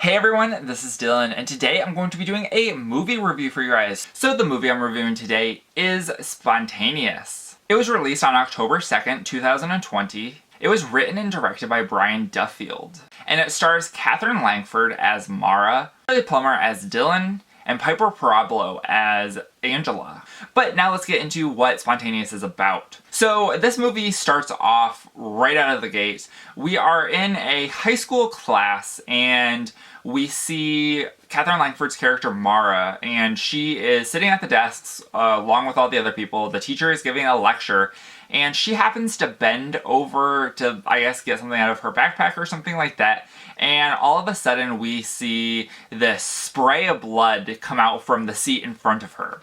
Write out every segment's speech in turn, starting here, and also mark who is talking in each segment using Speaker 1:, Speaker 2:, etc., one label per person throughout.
Speaker 1: Hey everyone, this is Dylan, and today I'm going to be doing a movie review for you guys. So the movie I'm reviewing today is Spontaneous. It was released on October 2nd, 2020. It was written and directed by Brian Duffield. And it stars Catherine Langford as Mara, Charlie Plummer as Dylan, and Piper Parabolo as Angela. But now let's get into what Spontaneous is about. So this movie starts off right out of the gate. We are in a high school class and we see Catherine Langford's character Mara, and she is sitting at the desks along with all the other people. The teacher is giving a lecture and she happens to bend over to, I guess, get something out of her backpack or something like that. And all of a sudden we see this spray of blood come out from the seat in front of her.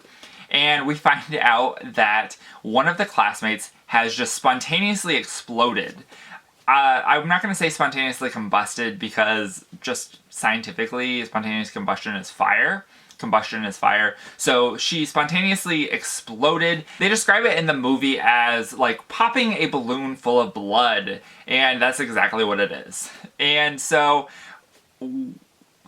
Speaker 1: And we find out that one of the classmates has just spontaneously exploded. I'm not going to say spontaneously combusted because just scientifically spontaneous combustion is fire. Combustion is fire. So she spontaneously exploded. They describe it in the movie as like popping a balloon full of blood, and that's exactly what it is. And so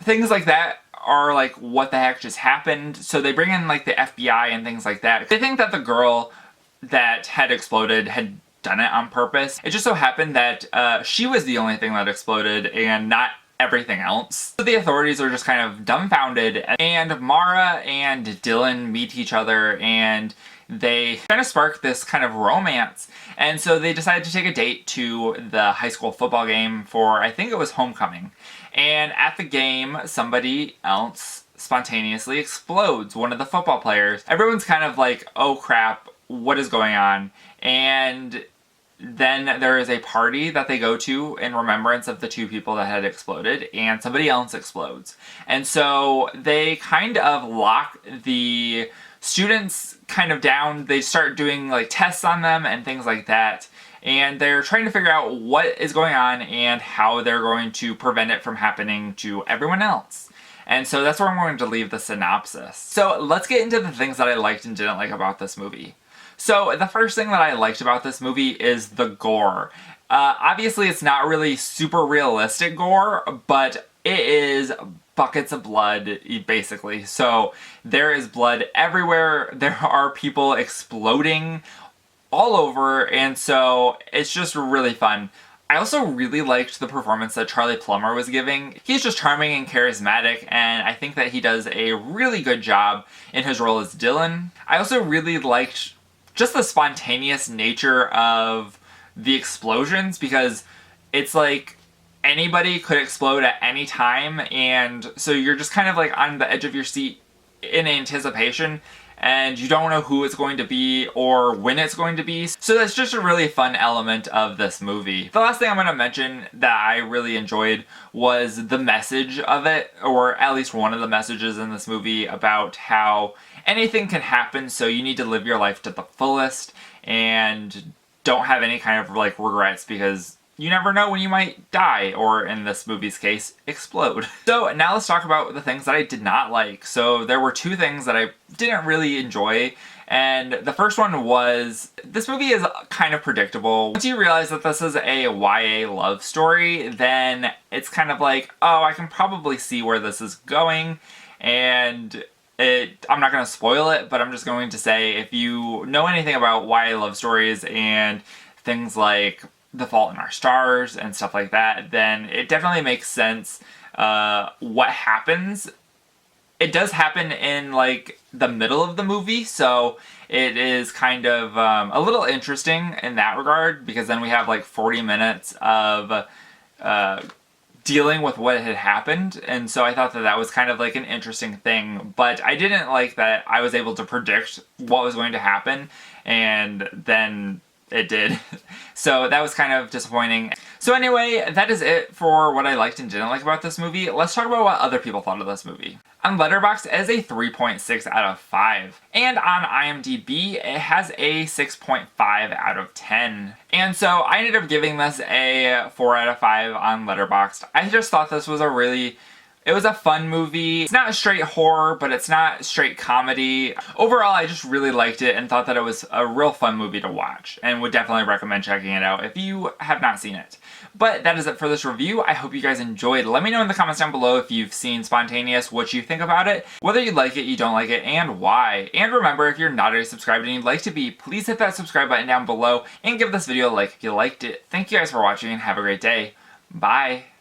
Speaker 1: things like that are like, what the heck just happened? So they bring in like the FBI and things like that. They think that the girl that had exploded had done it on purpose. It just so happened that she was the only thing that exploded and not everything else. So the authorities are just kind of dumbfounded, and Mara and Dylan meet each other and they kind of spark this kind of romance. And so they decided to take a date to the high school football game for, I think it was homecoming. And at the game, somebody else spontaneously explodes, one of the football players. Everyone's kind of like, oh crap, what is going on? And then there is a party that they go to in remembrance of the two people that had exploded, and somebody else explodes. And so they kind of lock the students kind of down. They start doing like tests on them and things like that. And they're trying to figure out what is going on and how they're going to prevent it from happening to everyone else. And so that's where I'm going to leave the synopsis. So let's get into the things that I liked and didn't like about this movie. So the first thing that I liked about this movie is the gore. Obviously it's not really super realistic gore, but it is buckets of blood, basically. So there is blood everywhere. There are people exploding all over, and so it's just really fun. I also really liked the performance that Charlie Plummer was giving. He's just charming and charismatic, and I think that he does a really good job in his role as Dylan. I also really liked just the spontaneous nature of the explosions, because it's like anybody could explode at any time, and so you're just kind of like on the edge of your seat in anticipation, and you don't know who it's going to be or when it's going to be. So that's just a really fun element of this movie. The last thing I'm going to mention that I really enjoyed was the message of it, or at least one of the messages in this movie, about how anything can happen, so you need to live your life to the fullest and don't have any kind of like regrets, because you never know when you might die, or in this movie's case, explode. So now let's talk about the things that I did not like. So there were two things that I didn't really enjoy, and the first one was, this movie is kind of predictable. Once you realize that this is a YA love story, then it's kind of like, oh, I can probably see where this is going, and I'm not going to spoil it, but I'm just going to say, if you know anything about YA love stories and things like The Fault in Our Stars and stuff like that, then it definitely makes sense what happens. It does happen in like the middle of the movie, so it is kind of a little interesting in that regard, because then we have like 40 minutes of dealing with what had happened, and so I thought that that was kind of like an interesting thing. But I didn't like that I was able to predict what was going to happen, and then it did. So that was kind of disappointing. So anyway, that is it for what I liked and didn't like about this movie. Let's talk about what other people thought of this movie. On Letterboxd, it has a 3.6 out of 5. And on IMDb, it has a 6.5 out of 10. And so I ended up giving this a 4 out of 5 on Letterboxd. I just thought this was a really It was a fun movie. It's not straight horror, but it's not straight comedy. Overall, I just really liked it and thought that it was a real fun movie to watch, and would definitely recommend checking it out if you have not seen it. But that is it for this review. I hope you guys enjoyed. Let me know in the comments down below if you've seen Spontaneous, what you think about it, whether you like it, you don't like it, and why. And remember, if you're not already subscribed and you'd like to be, please hit that subscribe button down below and give this video a like if you liked it. Thank you guys for watching and have a great day. Bye!